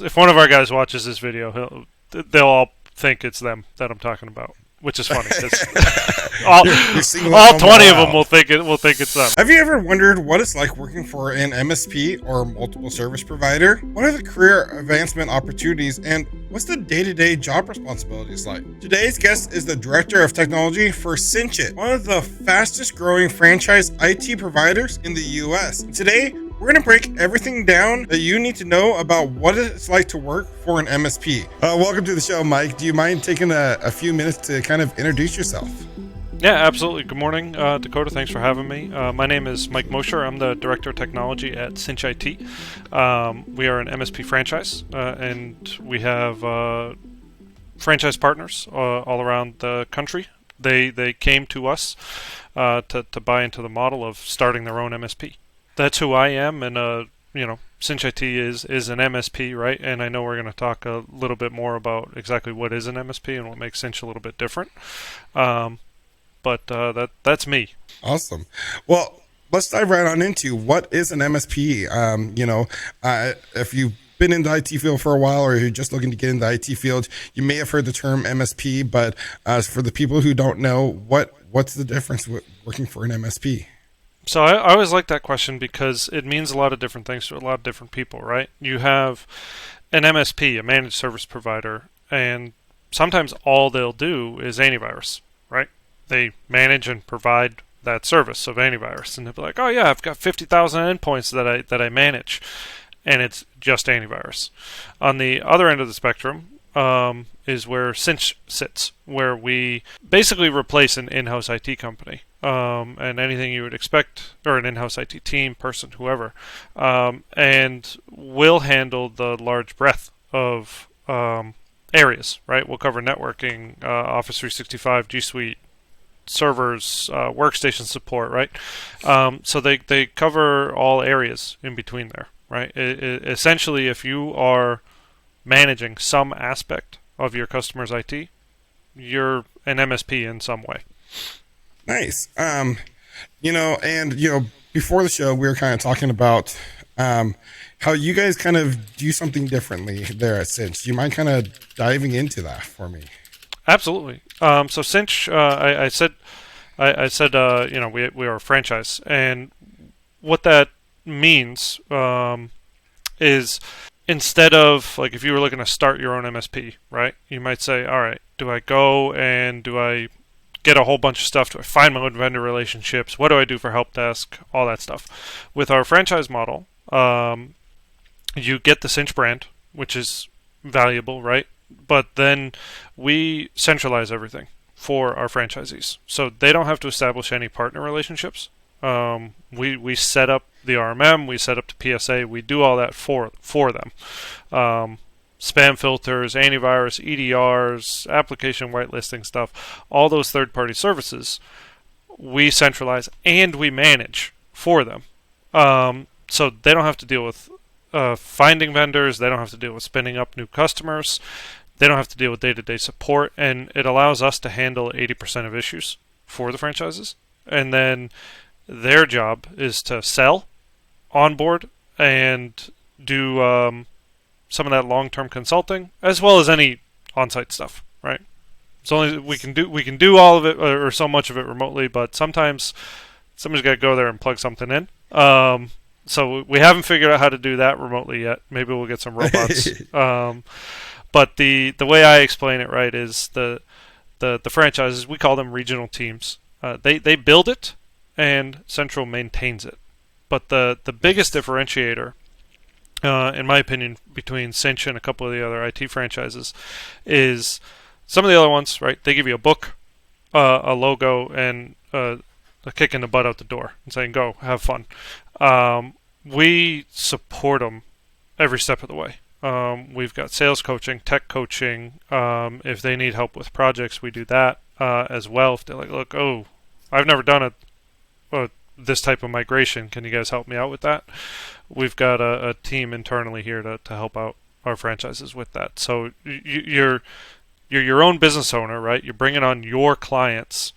If one of our guys watches this video, they'll all think it's them that I'm talking about, which is funny because all You're singling all someone 20 of them out. will think it's them. Have you ever wondered what it's like working for an MSP or multiple service provider? What are the career advancement opportunities and what's the day-to-day job responsibilities like? Today's guest is the Director of Technology for Cinch I.T, one of the fastest growing franchise IT providers in the US. Today, we're going to break everything down that you need to know about what it's like to work for an MSP. Welcome to the show, Mike. Do you mind taking a few minutes to kind of introduce yourself? Yeah, absolutely. Good morning, Dakota. Thanks for having me. My name is Mike Mosher. I'm the Director of Technology at Cinch I.T. We are an MSP franchise, and we have franchise partners all around the country. They came to us to buy into the model of starting their own MSP. That's who I am, and Cinch I.T is an MSP, right? And I know we're going to talk a little bit more about exactly what is an MSP and what makes Cinch a little bit different. But that's me. Awesome. Well, let's dive right on into what is an MSP. If you've been in the IT field for a while or you're just looking to get in the IT field, you may have heard the term MSP, but for the people who don't know, what's the difference with working for an MSP? So I always like that question because it means a lot of different things to a lot of different people, right? You have an MSP, a managed service provider, and sometimes all they'll do is antivirus, right? They manage and provide that service of antivirus, and they'll be like, "Oh yeah, I've got 50,000 endpoints that I manage," and it's just antivirus. On the other end of the spectrum is where Cinch sits, where we basically replace an in-house IT company. And anything you would expect, or an in-house IT team, person, whoever, and we'll handle the large breadth of areas, right? We'll cover networking, Office 365, G Suite, servers, workstation support, right? So they cover all areas in between there, right? Essentially, if you are managing some aspect of your customer's IT, you're an MSP in some way. Nice. Before the show, we were kind of talking about how you guys kind of do something differently there at Cinch. Do you mind kind of diving into that for me? Absolutely. So Cinch, I said, we are a franchise, and what that means is instead of like if you were looking to start your own MSP, right? You might say, all right, do I go and do I get a whole bunch of stuff? Do I find my own vendor relationships? What do I do for help desk? All that stuff. With our franchise model, you get the Cinch brand, which is valuable, right? But then we centralize everything for our franchisees, so they don't have to establish any partner relationships. We set up the RMM, we set up the PSA, we do all that for them. Spam filters, antivirus, EDRs, application whitelisting stuff, all those third-party services, we centralize and we manage for them. So they don't have to deal with finding vendors, they don't have to deal with spinning up new customers, they don't have to deal with day-to-day support, and it allows us to handle 80% of issues for the franchises. And then their job is to sell, onboard, and do some of that long-term consulting, as well as any on-site stuff. Right? It's only we can do all of it or so much of it remotely, but sometimes somebody's got to go there and plug something in. So we haven't figured out how to do that remotely yet. Maybe we'll get some robots. But the way I explain it, right, is the franchises, we call them regional teams. They build it, and Central maintains it. But the biggest differentiator, in my opinion, between Cinch and a couple of the other IT franchises is some of the other ones, right? They give you a book, a logo, and a kick in the butt out the door and saying, go, have fun. We support them every step of the way. We've got sales coaching, tech coaching. If they need help with projects, we do that as well. If they're like, look, I've never done this type of migration. Can you guys help me out with that? We've got a team internally here to help out our franchises with that. So you're your own business owner, right? You're bringing on your clients,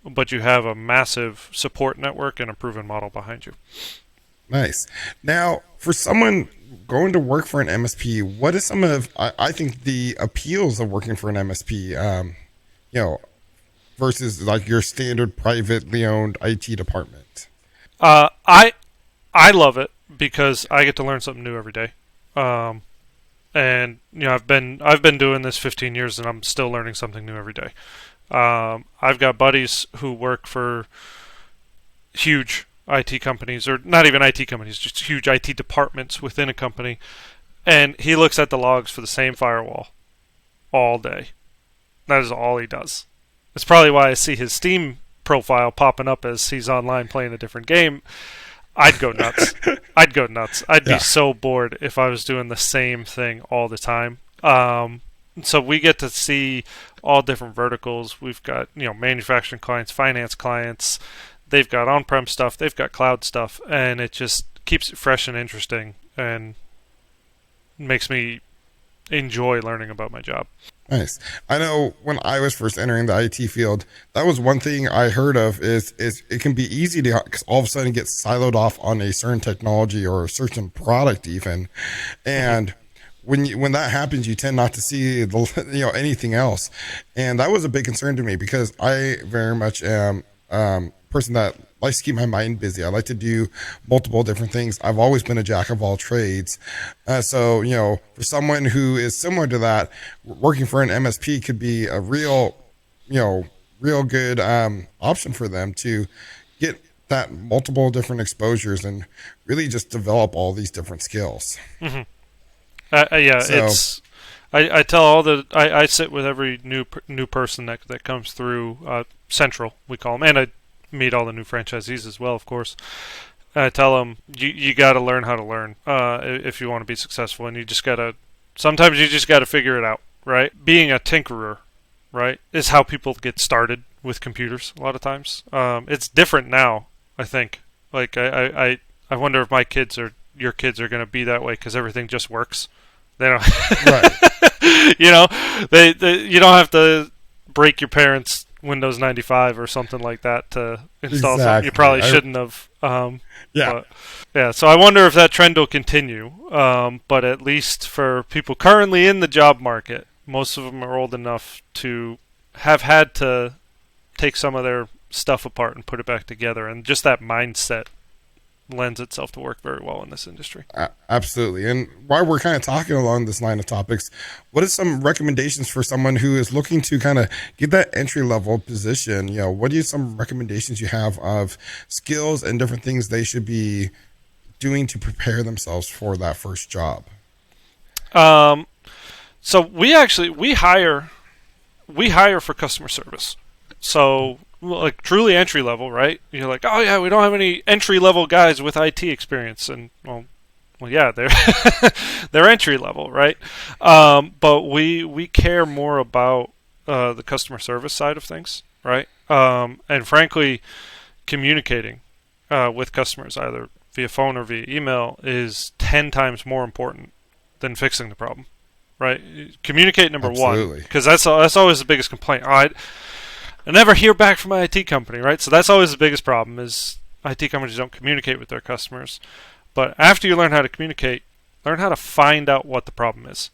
but you have a massive support network and a proven model behind you. Nice. Now, for someone going to work for an MSP, what is some of I think the appeals of working for an MSP? You know, versus like your standard privately owned IT department. Uh, I I love it because I get to learn something new every day. Um, and I've been doing this 15 years, and I'm still learning something new every day. I've got buddies who work for huge IT companies, or not even IT companies, just huge IT departments within a company, and he looks at the logs for the same firewall all day. That is all he does. That's probably why I see his Steam profile popping up as he's online playing a different game. I'd go nuts. I'd go nuts. I'd be Yeah. so bored if I was doing the same thing all the time. So we get to see all different verticals. We've got manufacturing clients, finance clients. They've got on-prem stuff. They've got cloud stuff, and it just keeps it fresh and interesting, and makes me enjoy learning about my job. Nice. I know when I was first entering the IT field, that was one thing I heard of is it can be easy to all of a sudden get siloed off on a certain technology or a certain product even, Hmm. and when that happens, you tend not to see anything else, and that was a big concern to me because I very much am person that likes to keep my mind busy. I like to do multiple different things. I've always been a jack of all trades. So, for someone who is similar to that, working for an MSP could be a you know, real good option for them to get that multiple different exposures and really just develop all these different skills. Hmm. Yeah, So, I tell all the I sit with every new person that comes through Central, we call them, and I meet all the new franchisees as well, of course. And I tell them you got to learn how to learn if you want to be successful, and you just gotta sometimes you just got to figure it out, right? Being a tinkerer, right, is how people get started with computers. A lot of times, it's different now. I think, like I wonder if my kids or your kids are going to be that way because everything just works. They don't, right. you know, they you don't have to break your parents' Windows 95 or something like that to install something you Exactly. probably shouldn't have. Yeah. But yeah, so I wonder if that trend will continue. But at least for people currently in the job market, most of them are old enough to have had to take some of their stuff apart and put it back together, and just that mindset lends itself to work very well in this industry. Absolutely. And while we're kind of talking along this line of topics, what are some recommendations for someone who is looking to kind of get that entry level position? What are some recommendations you have of skills and different things they should be doing to prepare themselves for that first job? Um, so we hire for customer service. So like truly entry level, right? You're like, oh yeah, we don't have any entry level guys with IT experience, and well, yeah, they're they're entry level, right? But we care more about the customer service side of things, right? And frankly, communicating with customers either via phone or via email is 10 times more important than fixing the problem, right? Communicate number one, Absolutely. because that's always the biggest complaint. I never hear back from my IT company, right? So that's always the biggest problem is IT companies don't communicate with their customers. But after you learn how to communicate, learn how to find out what the problem is.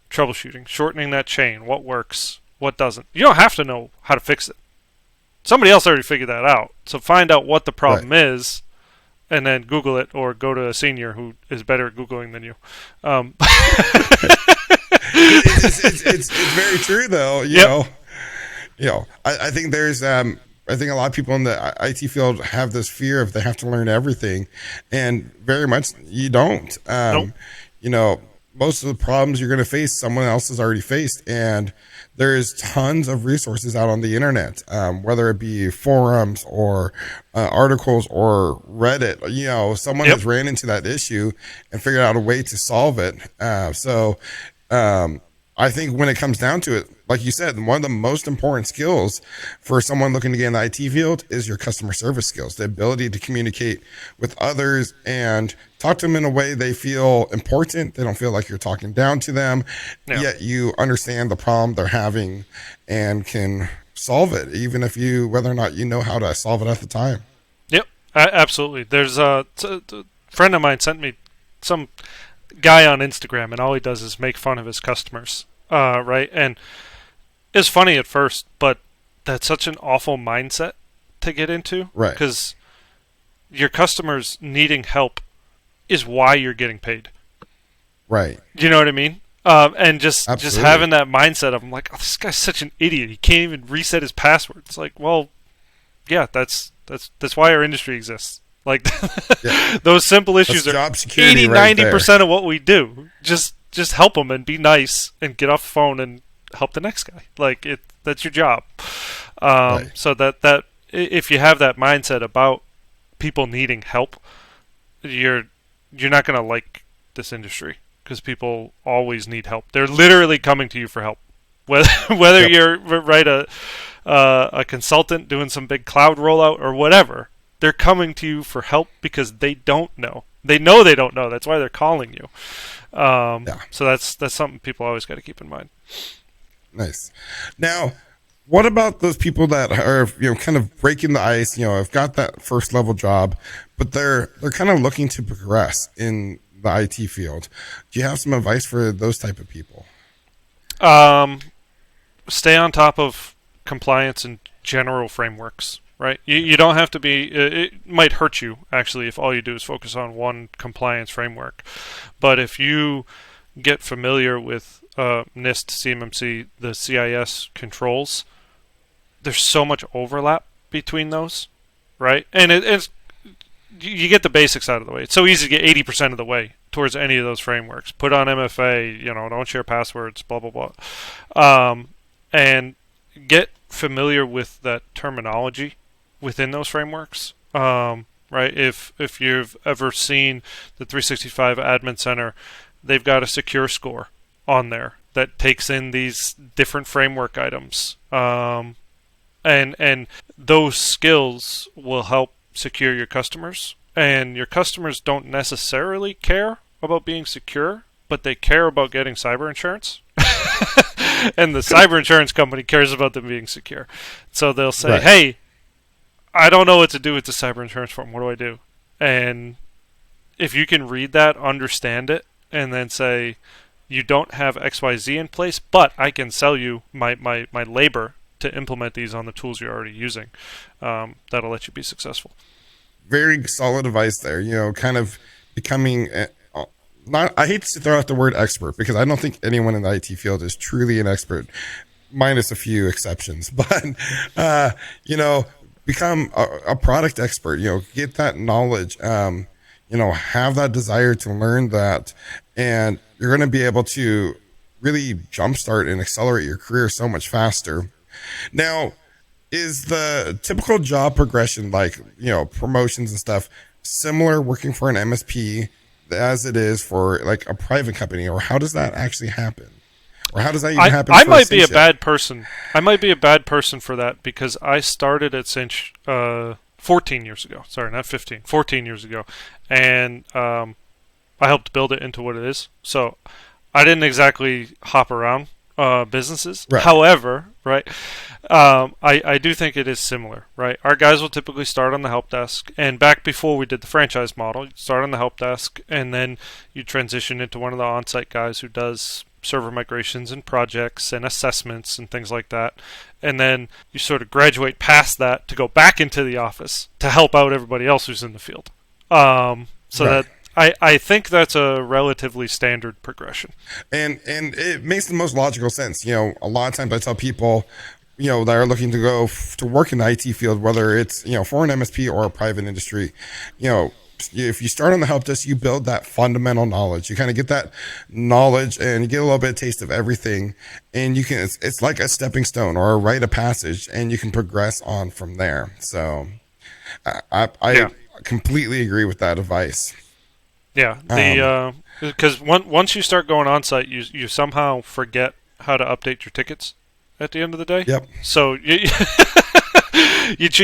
Troubleshooting, shortening that chain, what works, what doesn't. You don't have to know how to fix it. Somebody else already figured that out. So find out what the Right. problem is, and then Google it, or go to a senior who is better at Googling than you. Um, It's very true though. yep. I think I think a lot of people in the IT field have this fear of they have to learn everything, and very much you don't. Nope. You know, most of the problems you're going to face, someone else has already faced, and there's tons of resources out on the internet, whether it be forums or articles or Reddit. Someone Yep. has ran into that issue and figured out a way to solve it. Um, I think when it comes down to it, like you said, one of the most important skills for someone looking to get in the IT field is your customer service skills, the ability to communicate with others and talk to them in a way they feel important. They don't feel like you're talking down to them, Yeah. yet you understand the problem they're having and can solve it, even if whether or not you know how to solve it at the time. Yep. Absolutely. There's friend of mine sent me some guy on Instagram, and all he does is make fun of his customers, right? And it's funny at first, but that's such an awful mindset to get into, Right. because your customers needing help is why you're getting paid. Right. Do you know what I mean? And just Absolutely. having that mindset of, I'm like, oh, this guy's such an idiot. He can't even reset his password. It's like, well, yeah, that's why our industry exists. Like, Yeah. those simple That's issues are job security 80, right there. 90% of what we do. Just help them and be nice and get off the phone and help the next guy. Like, that's your job. Right. So that if you have that mindset about people needing help, you're not gonna like this industry, because people always need help. They're literally coming to you for help. Whether Yep. you're a consultant doing some big cloud rollout or whatever, they're coming to you for help because they don't know. They know they don't know. That's why they're calling you. Yeah. So that's something people always got to keep in mind. Nice. Now, what about those people that are, kind of breaking the ice? Have got that first level job, but they're kind of looking to progress in the IT field. Do you have some advice for those type of people? Stay on top of compliance and general frameworks. Right? You don't have to be. It might hurt you actually if all you do is focus on one compliance framework. But if you get familiar with NIST, CMMC, the CIS controls, there's so much overlap between those, right? And it's you get the basics out of the way. It's so easy to get 80% of the way towards any of those frameworks. Put on MFA, don't share passwords, blah blah blah, and get familiar with that terminology within those frameworks. Right? If you've ever seen the 365 Admin Center, they've got a secure score on there that takes in these different framework items. And those skills will help secure your customers. And your customers don't necessarily care about being secure, but they care about getting cyber insurance. And the cyber insurance company cares about them being secure. So they'll say, Right. hey, I don't know what to do with the cyber insurance form. What do I do? And if you can read that, understand it, and then say, you don't have XYZ in place, but I can sell you my labor to implement these on the tools you're already using, that'll let you be successful. Very solid advice there. Kind of becoming not. I hate to throw out the word expert because I don't think anyone in the IT field is truly an expert, minus a few exceptions. But become a product expert. Get that knowledge. Have that desire to learn that, and you're going to be able to really jumpstart and accelerate your career so much faster. Now, is the typical job progression, like, promotions and stuff, similar working for an MSP as it is for like a private company, or how does that actually happen? Or how does that even happen I for might be a Cinch? bad person. I might be a bad person for that because I started at Cinch 14 years ago. Sorry, not 15. 14 years ago. And I helped build it into what it is. So I didn't exactly hop around businesses. Right. However, right, I do think it is similar, right? Our guys will typically start on the help desk, and back before we did the franchise model, you'd start on the help desk, and then you transition into one of the on-site guys who does server migrations and projects and assessments and things like that. And then you sort of graduate past that to go back into the office to help out everybody else who's in the field. So Right. that I think that's a relatively standard progression. And it makes the most logical sense. A lot of times I tell people, that are looking to go to work in the IT field, whether it's, for an MSP or a private industry, if you start on the help desk, you build that fundamental knowledge. You kind of get that knowledge and you get a little bit of taste of everything. And you can, it's like a stepping stone or a rite of passage, and you can progress on from there. So I Yeah. completely agree with that advice. Yeah, the because once you start going on site, you somehow forget how to update your tickets at the end of the day. Yep. So you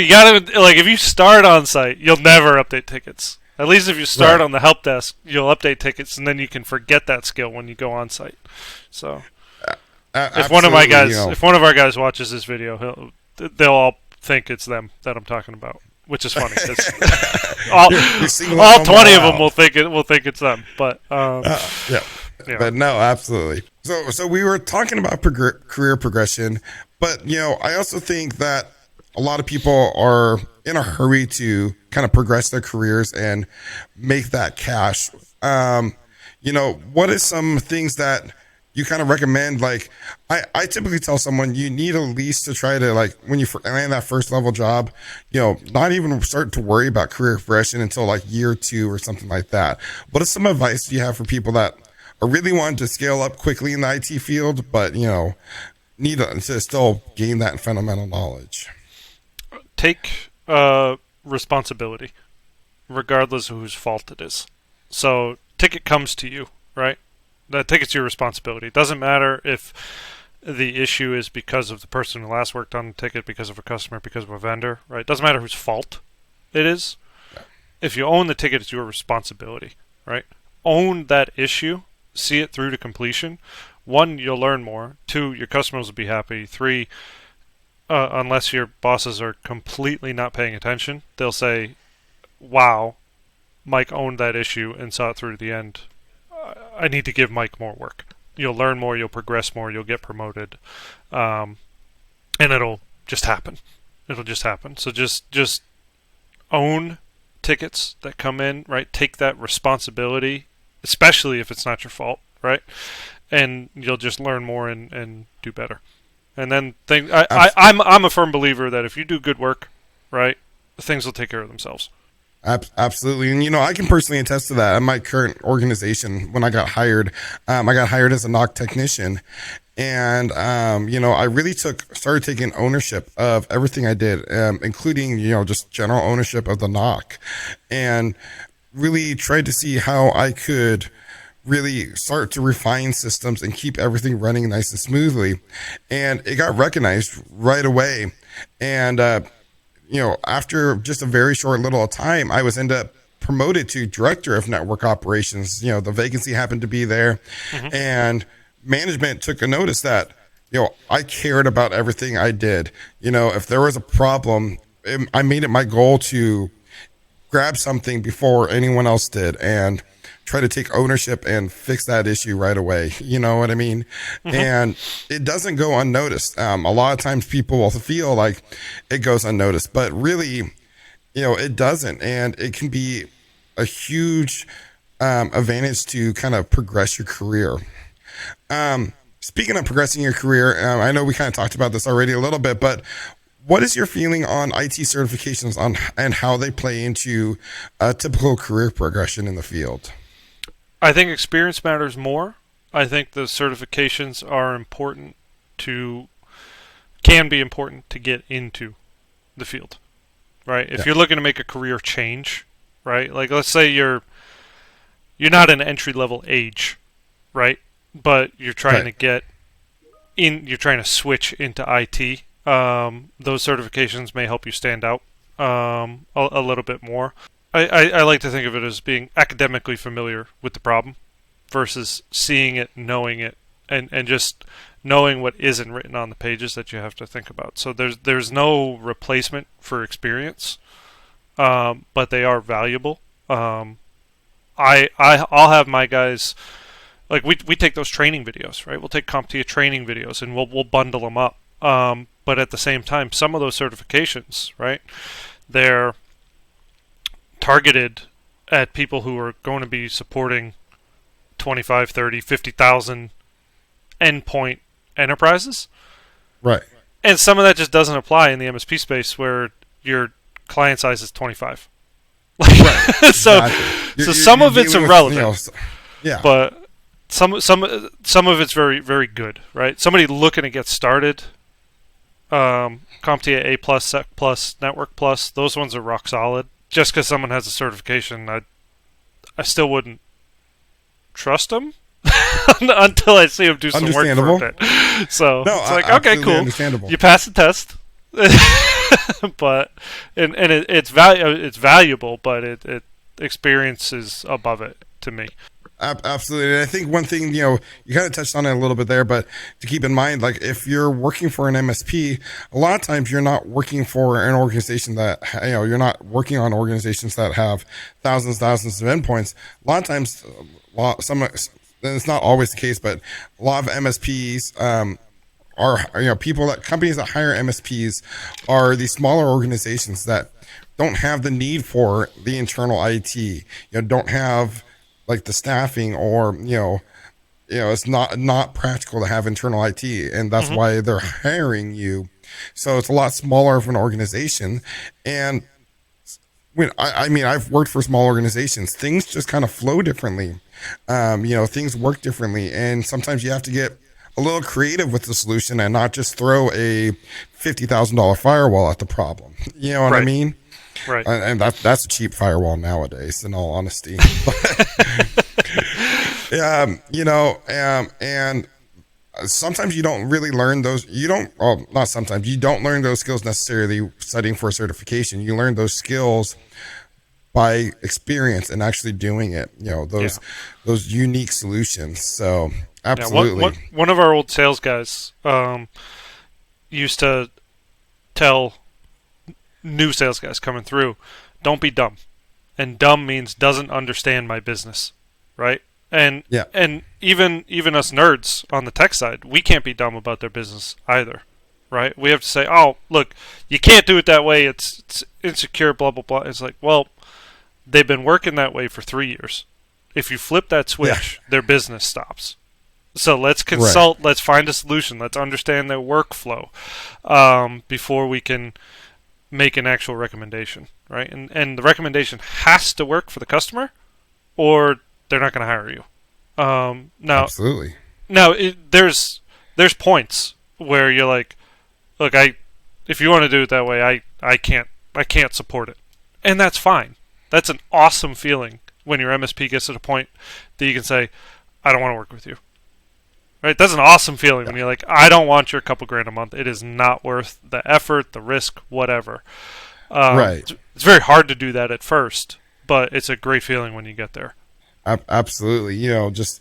gotta, like, if you start on site, you'll never update tickets. At least if you start Right. on the help desk, you'll update tickets, and then you can forget that skill when you go on site. So if one of my Absolutely, guys, if one of our guys watches this video, they'll all think it's them that I'm talking about. which is funny. all You're singling all them 20 all of them out. will think it's them. But Yeah. yeah, But no, absolutely. So we were talking about career progression, but I also think that a lot of people are in a hurry to kind of progress their careers and make that cash. What is some things that you kind of recommend? Like, I typically tell someone you need at least to try to, like, when you land that first level job, not even start to worry about career progression until like year two or something like that. What is some advice you have for people that are really wanting to scale up quickly in the IT field, but need to still gain that fundamental knowledge? take responsibility, regardless of whose fault it is. So ticket comes to you, right? That ticket's your responsibility. It doesn't matter if the issue is because of the person who last worked on the ticket, because of a customer, because of a vendor, right? It doesn't matter whose fault it is. If you own the ticket, it's your responsibility, right? Own that issue, see it through to completion. One, you'll learn more. Two, your customers will be happy. Three, unless your bosses are completely not paying attention, they'll say, wow, Mike owned that issue and saw it through to the end. I need to give Mike more work. You'll learn more, you'll progress more, you'll get promoted, and it'll just happen. It'll just happen. So just own tickets that come in, right? Take that responsibility, especially if it's not your fault, right? And you'll just learn more and do better. And then I'm a firm believer that if you do good work, right, things will take care of themselves. Absolutely. And, I can personally attest to that. At my current organization, when I got hired as a knock technician. And, I really started taking ownership of everything I did, including, just general ownership of the knock, and really tried to see how I could really start to refine systems and keep everything running nice and smoothly. And it got recognized right away. And, after just a very short little time, I was ended up promoted to director of network operations. The vacancy happened to be there, and management took a notice that, I cared about everything I did. If there was a problem, I made it my goal to grab something before anyone else did and try to take ownership and fix that issue right away. You know what I mean? And it doesn't go unnoticed. A lot of times people will feel like it goes unnoticed, but really, it doesn't. And it can be a huge advantage to kind of progress your career. Speaking of progressing your career, I know we kind of talked about this already a little bit, but what is your feeling on IT certifications and how they play into a typical career progression in the field? I think experience matters more. I think the certifications are can be important to get into the field, right? If you're looking to make a career change, right? Like, let's say you're not an entry level age, right? But you're trying to get in, you're trying to switch into IT. Those certifications may help you stand out a little bit more. I like to think of it as being academically familiar with the problem versus seeing it, knowing it, and just knowing what isn't written on the pages that you have to think about. So there's no replacement for experience, but they are valuable. I'll have my guys, like, we take those training videos, right? We'll take CompTIA training videos and we'll bundle them up. But at the same time, some of those certifications, right, they're targeted at people who are going to be supporting 25, 30, 50,000 endpoint enterprises. Right. And some of that just doesn't apply in the MSP space where your client size is 25. Right. So Exactly. some of it's irrelevant. Yeah. But some of it's very, very good, right? Somebody looking to get started, CompTIA A plus, Sec plus, Network plus, those ones are rock solid. Just because someone has a certification, I still wouldn't trust them until I see them do some work for it. So no, it's like, okay, cool, understandable. You passed the test, but it's valuable, but it experience is above it to me. Absolutely. And I think one thing, you kind of touched on it a little bit there, but to keep in mind, like if you're working for an MSP, a lot of times you're not working for an organization that, you're not working on organizations that have thousands of endpoints. A lot of times, and it's not always the case, but a lot of MSPs, are companies that hire MSPs are these smaller organizations that don't have the need for the internal IT, don't have like the staffing, or it's not practical to have internal IT, and that's Mm-hmm. why they're hiring you. So it's a lot smaller of an organization. And I mean, I've worked for small organizations. Things just kind of flow differently. Things work differently, and sometimes you have to get a little creative with the solution and not just throw a $50,000 firewall at the problem. You know what I Right. mean? Right. And that's a cheap firewall nowadays, in all honesty. And sometimes you don't really learn those. Not sometimes, you don't learn those skills necessarily studying for a certification. You learn those skills by experience and actually doing it. Those unique solutions. So Yeah. absolutely. One of our old sales guys used to tell new sales guys coming through, don't be dumb. And dumb means doesn't understand my business, right? And Yeah. and even us nerds on the tech side, we can't be dumb about their business either, right? We have to say, oh, look, you can't do it that way. It's insecure, blah blah blah. It's like, well, they've been working that way for 3 years. If you flip that switch, their business stops. So let's consult. Right. Let's find a solution. Let's understand their workflow before we can make an actual recommendation, right? And the recommendation has to work for the customer, or they're not going to hire you. Absolutely. Now there's points where you're like, look, if you want to do it that way, I can't support it, and that's fine. That's an awesome feeling when your MSP gets to the point that you can say, I don't want to work with you. Right? That's an awesome feeling when you're like, I don't want your couple grand a month. It is not worth the effort, the risk, whatever. Right. It's very hard to do that at first, but it's a great feeling when you get there. Absolutely. Yes,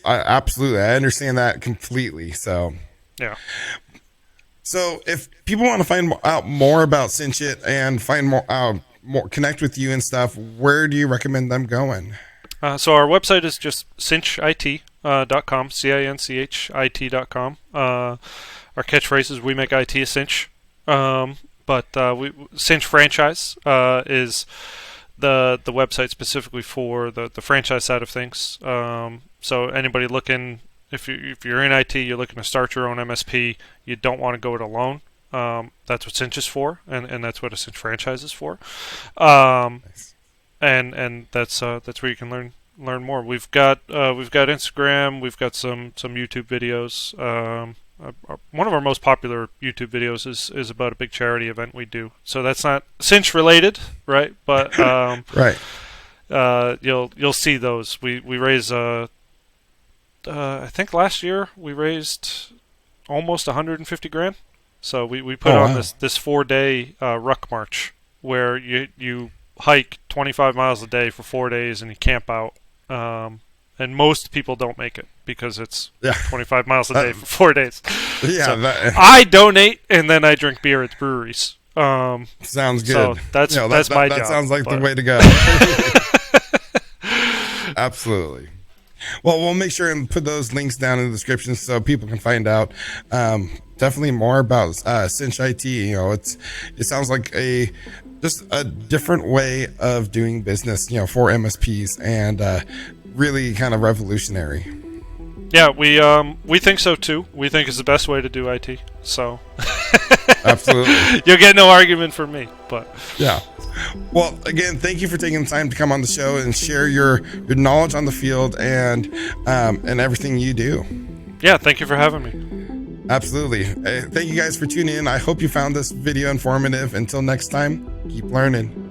absolutely. I understand that completely. So, yeah. So if people want to find out more about Cinch I.T and find more connect with you and stuff, where do you recommend them going? So our website is just cinchit.com, cinchit.com. Our catchphrase is we make IT a cinch. But Cinch Franchise is the website specifically for the franchise side of things. So anybody looking, if you're in IT, you're looking to start your own MSP, you don't want to go it alone. That's what Cinch is for, and that's what a Cinch franchise is for. Nice. And that's where you can learn more. We've got Instagram. We've got some YouTube videos. One of our most popular YouTube videos is about a big charity event we do. So that's not Cinch related, right? But right. You'll see those. We raise I think last year we raised almost 150 grand. So we put on this 4-day ruck march where you hike 25 miles a day for 4 days and you camp out. And most people don't make it because it's 25 miles a day for 4 days. Yeah, so I donate and then I drink beer at breweries. Sounds good. So that's my job. That sounds like the way to go. Absolutely. Well, we'll make sure and put those links down in the description so people can find out definitely more about Cinch I.T. It sounds like just a different way of doing business, for MSPs, and really kind of revolutionary. Yeah, we think so too. We think it's the best way to do IT. So absolutely, you'll get no argument from me. But yeah. Well, again, thank you for taking the time to come on the show and share your knowledge on the field and everything you do. Yeah, thank you for having me. Absolutely. Thank you guys for tuning in. I hope you found this video informative. Until next time, keep learning.